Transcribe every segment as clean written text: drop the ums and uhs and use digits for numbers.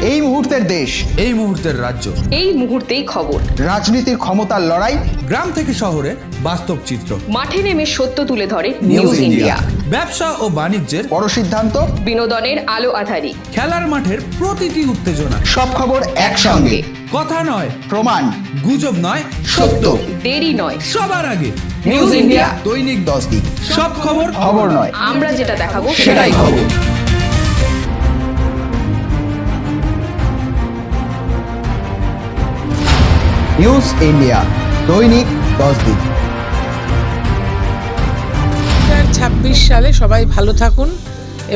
এই মুহূর্তের দেশ, এই মুহূর্তের রাজ্য, এই মুহূর্তেই খবর। রাজনীতির ক্ষমতার লড়াই, গ্রাম থেকে শহরে বাস্তব চিত্র, মাঠে নেমে সত্য তুলে ধরে নিউজ ইন্ডিয়া। ব্যবসা ও বাণিজ্যের বড় সিদ্ধান্ত, বিনোদনের আলো আঁধারি, খেলার মাঠের প্রতিটি উত্তেজনা, সব খবর একসঙ্গে। কথা নয় প্রমাণ, গুজব নয়, সত্য। দেরি নয়, সবার আগে নিউজ ইন্ডিয়া। দৈনিক 10 দিন সব খবর খবর নয়, আমরা যেটা দেখাবো সেটাই খবর। নিউজ ইন্ডিয়া দৈনিক 10 দিন। 2026 সালে সবাই ভালো থাকুন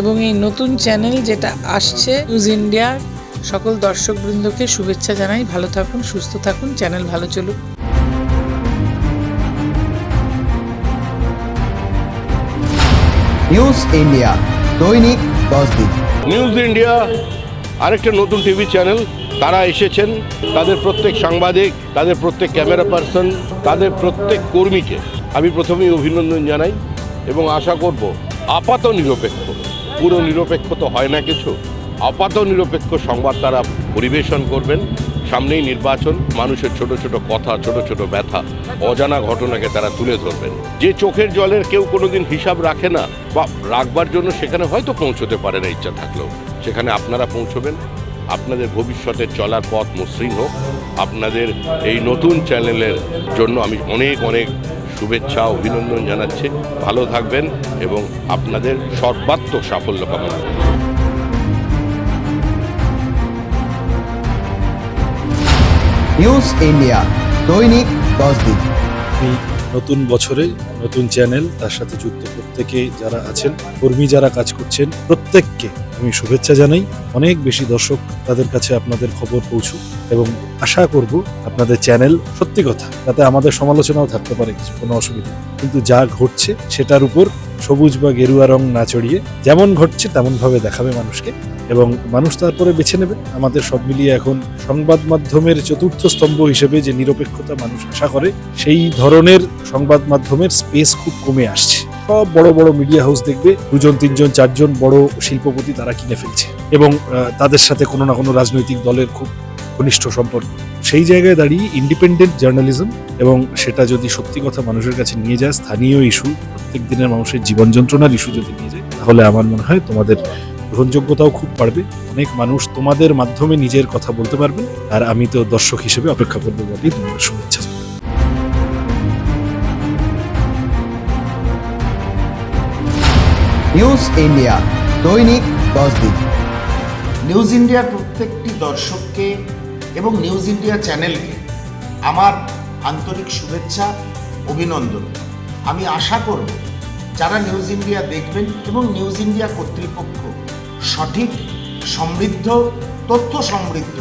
এবং এই নতুন চ্যানেল যেটা আসছে নিউজ ইন্ডিয়ার সকল দর্শকবৃন্দকে শুভেচ্ছা জানাই। ভালো থাকুন, সুস্থ থাকুন, চ্যানেল ভালো চলুক। নিউজ ইন্ডিয়া দৈনিক 10 দিন। নিউজ ইন্ডিয়া আরেকটা নতুন টিভি চ্যানেল। তারা এসেছেন, তাদের প্রত্যেক সাংবাদিক, তাদের প্রত্যেক ক্যামেরা পার্সন, তাদের প্রত্যেক কর্মীকে আমি প্রথমেই অভিনন্দন জানাই এবং আশা করব আপাত নিরপেক্ষ, পুরো নিরপেক্ষ তো হয় না কিছু, আপাত নিরপেক্ষ সংবাদ তারা পরিবেশন করবেন। সামনেই নির্বাচন, মানুষের ছোট ছোট কথা, ছোট ছোট ব্যথা, অজানা ঘটনাকে তারা তুলে ধরবেন। যে চোখের জলের কেউ কোনোদিন হিসাব রাখে না বা রাখবার জন্য সেখানে হয়তো পৌঁছতে পারে না ইচ্ছা থাকলেও, সেখানে আপনারা পৌঁছবেন। আপনাদের ভবিষ্যতের চলার পথ মসৃণ হোক। আপনাদের এই নতুন চ্যানেলের জন্য আমি অনেক অনেক শুভেচ্ছা অভিনন্দন জানাচ্ছি। ভালো থাকবেন এবং আপনাদের সর্বাত্মক সাফল্য কামনা করি। নিউজ ইন্ডিয়া দৈনিক 10 দিন। এই নতুন বছরে নতুন চ্যানেল, তার সাথে যুক্ত প্রত্যেকে যারা আছেন, কর্মী যারা কাজ করছেন, প্রত্যেককে আমি শুভেচ্ছা জানাই। অনেক বেশি দর্শক তাদের কাছে আপনাদের খবর পৌঁছুক এবং আশা করব আপনাদের চ্যানেল, সত্যি কথা, তাতে আমাদের সমালোচনাও থাকতে পারে, কিছু কোনো অসুবিধা নেই, কিন্তু যা ঘটছে সেটার উপর সবুজ বা গেরুয়া রং না চড়িয়ে যেমন ঘটছে তেমনভাবে দেখাবে মানুষকে এবং মানুষ তারপরে বেছে নেবে। আমাদের সব মিলিয়ে এখন সংবাদ মাধ্যমের চতুর্থ স্তম্ভ হিসেবে যে নিরপেক্ষতা মানুষ আশা করে, সেই ধরনের সংবাদ মাধ্যমের স্পেস খুব কমে আসছে। সব বড় বড় মিডিয়া হাউস দেখবে 2জন 3জন 4জন বড় শিল্পপতি তারা কিনে ফেলছে এবং তাদের সাথে কোনো না কোনো রাজনৈতিক দলের খুব ঘনিষ্ঠ সম্পর্ক। সেই জায়গায় দাঁড়িয়ে ইন্ডিপেন্ডেন্ট জার্নালিজম এবং সেটা যদি সত্যি কথা মানুষের কাছে নিয়ে যায়, স্থানীয় ইস্যু, প্রত্যেক দিনের মানুষের জীবন যন্ত্রণার ইস্যু যদি নিয়ে যায়, তাহলে আমার মনে হয় তোমাদের গ্রহণযোগ্যতাও খুব বাড়বে। অনেক মানুষ তোমাদের মাধ্যমে নিজের কথা বলতে পারবে আর আমি তো দর্শক হিসেবে অপেক্ষা করবো বলেই তোমাদের শুভেচ্ছা। নিউজ ইন্ডিয়া দৈনিক 10 দিন। নিউজ ইন্ডিয়ার প্রত্যেকটি দর্শককে এবং নিউজ ইন্ডিয়া চ্যানেলকে আমার আন্তরিক শুভেচ্ছা, অভিনন্দন। আমি আশা করব যারা নিউজ ইন্ডিয়া দেখবেন এবং নিউজ ইন্ডিয়া কর্তৃপক্ষ সঠিক, সমৃদ্ধ, তথ্য সমৃদ্ধ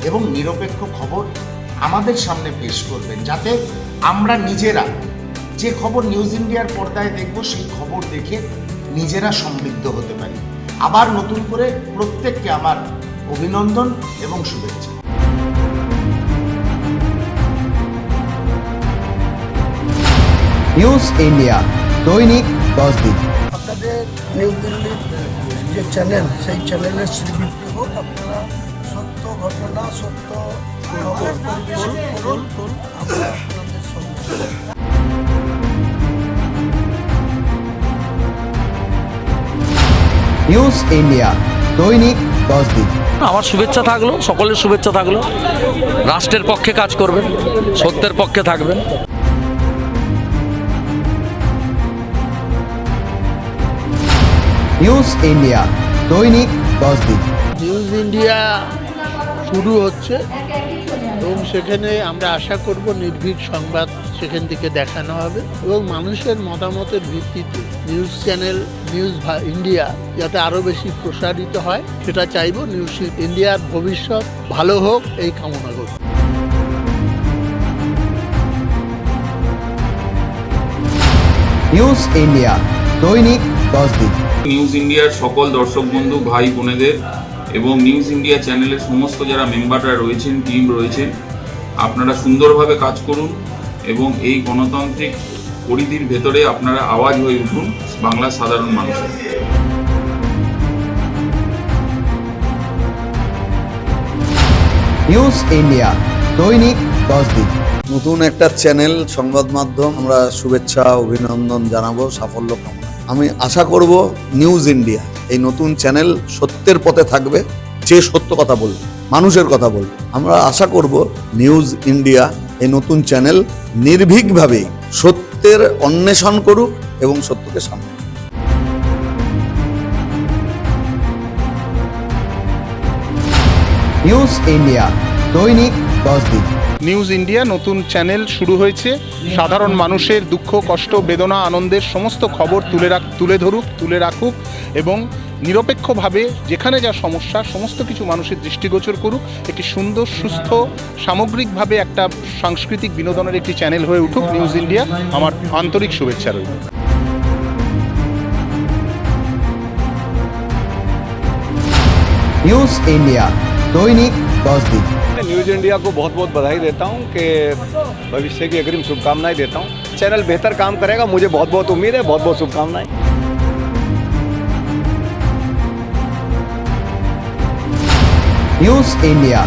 এবং নিরপেক্ষ খবর আমাদের সামনে পেশ করবেন, যাতে আমরা নিজেরা যে খবর নিউজ ইন্ডিয়ার পর্দায় দেখব সেই খবর দেখে নিজেরা সমৃদ্ধ হতে পারি। আবার নতুন করে প্রত্যেককে আমার অভিনন্দন এবং শুভেচ্ছা। নিউজ ইন্ডিয়া দৈনিক 10 দিন। আপনাদের নিউ দিল্লির যে চ্যানেল, সেই চ্যানেলের শ্রীবৃদ্ধি হোক। আপনারা সত্য ঘটনা, সত্য খবর পরিবেশন করুন, আমরা আপনাদের সঙ্গে। নিউজ ইন্ডিয়া দৈনিক 10 দিন। আমার শুভেচ্ছা থাকলো, সকলের শুভেচ্ছা থাকলো। রাষ্ট্রের পক্ষে কাজ করবেন, সত্যের পক্ষে থাকবেন। নিউজ ইন্ডিয়া দৈনিক 10 দিন। নিউজ ইন্ডিয়া শুরু হচ্ছে এবং সেখানে আমরা আশা করব নির্ভীক সংবাদ সেখান থেকে দেখানো হবে এবং মানুষের মতামতের ভিত্তিতে নিউজ চ্যানেল নিউজ ইন্ডিয়া যাতে আরও বেশি প্রসারিত হয় সেটা চাইব। নিউজ ইন্ডিয়ার ভবিষ্যৎ ভালো হোক এই কামনা করব। নিউজ ইন্ডিয়া দৈনিক 10 দিন। নিউজ ইন্ডিয়ার সকল দর্শক বন্ধু, ভাই বোনেদের এবং নিউজ ইন্ডিয়া চ্যানেলের সমস্ত যারা মেম্বাররা রয়েছেন, টিম রয়েছেন, আপনারা সুন্দরভাবে কাজ করুন এবং এই গণতান্ত্রিক পরিধির ভেতরে আপনারা আওয়াজ হয়ে উঠুন বাংলার সাধারণ মানুষের। নিউজ ইন্ডিয়া দৈনিক 10 দিক। নতুন একটা চ্যানেল, সংবাদ মাধ্যম, আমরা শুভেচ্ছা অভিনন্দন জানাবো, সাফল্য কামনা। আমি আশা করব নিউজ ইন্ডিয়া এই নতুন চ্যানেল সত্যের পথে থাকবে, যে সত্য কথা বলবে, মানুষের কথা বলবে। আমরা আশা করব নিউজ ইন্ডিয়া এই নতুন চ্যানেল নির্ভীকভাবে সত্যের অন্বেষণ করুক এবং সত্যকে সামনে। নিউজ ইন্ডিয়া দৈনিক 10 দিক। নিউজ ইন্ডিয়া নতুন চ্যানেল শুরু হয়েছে। সাধারণ মানুষের দুঃখ, কষ্ট, বেদনা, আনন্দের সমস্ত খবর তুলে রাখুক এবং নিরপেক্ষভাবে যেখানে যা সমস্যা সমস্ত কিছু মানুষের দৃষ্টিগোচর করুক। একটি সুন্দর, সুস্থ, সামগ্রিকভাবে একটা সাংস্কৃতিক বিনোদনের একটি চ্যানেল হয়ে উঠুক নিউজ ইন্ডিয়া। আমার আন্তরিক শুভেচ্ছা রইল। নিউজ ইন্ডিয়া দৈনিক 10 দিক। न्यूज़ इंडिया को बहुत बहुत बधाई देता हूं कि भविष्य की अग्रिम शुभकामनाएं देता हूं। चैनल बेहतर काम करेगा, मुझे बहुत बहुत उम्मीद है। बहुत बहुत शुभकामनाएं। নিউজ ইন্ডিয়া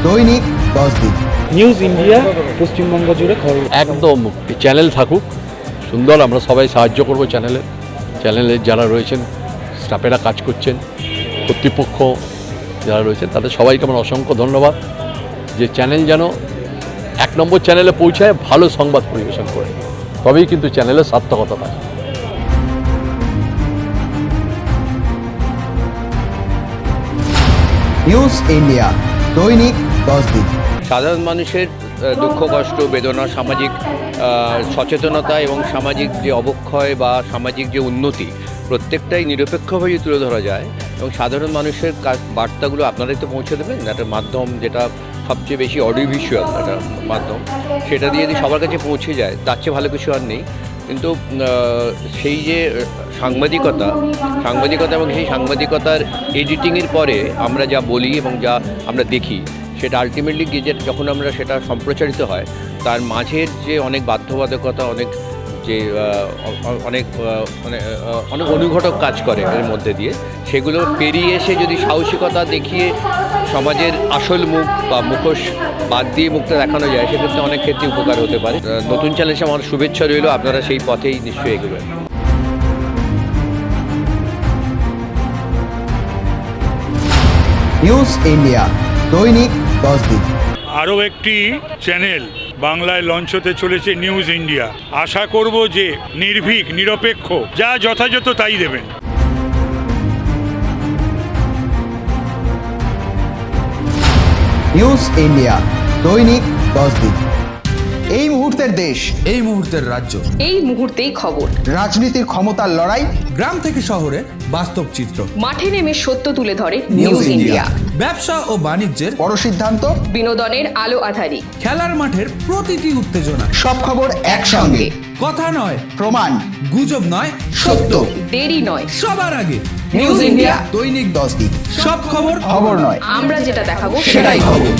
দৈনিক 10 দিক। নিউজ ইন্ডিয়া পশ্চিমবঙ্গ জুড়ে খবর। একদম চ্যানেল থাকুক সুন্দর, আমরা সবাই সাহায্য করব চ্যানেলের যারা রয়েছেন, স্টাফেরা কাজ করছেন, কর্তৃপক্ষ যারা রয়েছেন, তাদের সবাইকে আমার অসংখ্য ধন্যবাদ। যে চ্যানেল যেন 1 নম্বর চ্যানেলে পৌঁছায়, ভালো সংবাদ পরিবেশন করে, তবেই কিন্তু চ্যানেলের সার্থকতা পায়। নিউজ ইন্ডিয়া দৈনিক 10 দিক। সাধারণ মানুষের দুঃখ, কষ্ট, বেদনা, সামাজিক সচেতনতা এবং সামাজিক যে অবক্ষয় বা সামাজিক যে উন্নতি, প্রত্যেকটাই নিরপেক্ষভাবে তুলে ধরা যায় এবং সাধারণ মানুষের বার্তাগুলো আপনারাই তো পৌঁছে দেবেন। একটা মাধ্যম যেটা সবচেয়ে বেশি অডিও ভিজুয়াল একটা মাধ্যম, সেটা দিয়ে যদি সবার কাছে পৌঁছে যায় তার চেয়ে ভালো কিছু আর নেই। কিন্তু সেই যে সাংবাদিকতা এবং সেই সাংবাদিকতার এডিটিংয়ের পরে আমরা যা বলি এবং যা আমরা দেখি, সেটা আলটিমেটলি গিয়ে যখন আমরা সেটা সম্প্রচারিত হয়, তার মাঝের যে অনেক বাধ্যবাধকতা, অনেক অনুঘটক কাজ করে এর মধ্যে দিয়ে, সেগুলো পেরিয়ে এসে যদি সাহসিকতা দেখিয়ে সমাজের আসল মুখ বা মুখোশ বাদ দিয়ে মুখটা দেখানো যায়, সেক্ষেত্রে অনেক ক্ষেত্রে উপকার হতে পারে। নতুন চ্যানেল হিসেবে আমার শুভেচ্ছা রইল, আপনারা সেই পথেই নিশ্চয়ই এগোবেন। নিউজ ইন্ডিয়া দৈনিক 10 দিক। আরও একটি চ্যানেল বাংলায় লঞ্চ হতে চলেছে, নিউজ ইন্ডিয়া। আশা করব যে নির্ভীক, নিরপেক্ষ, যা যথাযথ তাই দেবেন। নিউজ ইন্ডিয়া দৈনিক 10 দিক। এই মুহূর্তের দেশ, এই মুহূর্তের রাজ্য, এই মুহূর্তেই খবর। রাজনীতির ক্ষমতার লড়াই, গ্রাম থেকে শহরে বাস্তব চিত্র, মাঠে নেমে সত্য তুলে ধরে নিউজ ইন্ডিয়া। ব্যবসা ও বাণিজ্যের বড় সিদ্ধান্ত, বিনোদনের আলো আঁধারি, খেলার মাঠের প্রতিটি উত্তেজনা, সব খবর একসঙ্গে। কথা নয় প্রমাণ, গুজব নয়, সত্য, দেরি নয়, সবার আগে নিউজ ইন্ডিয়া দৈনিক 10 দিক। সব খবর খবর নয়, আমরা যেটা দেখাবো সেটাই খবর।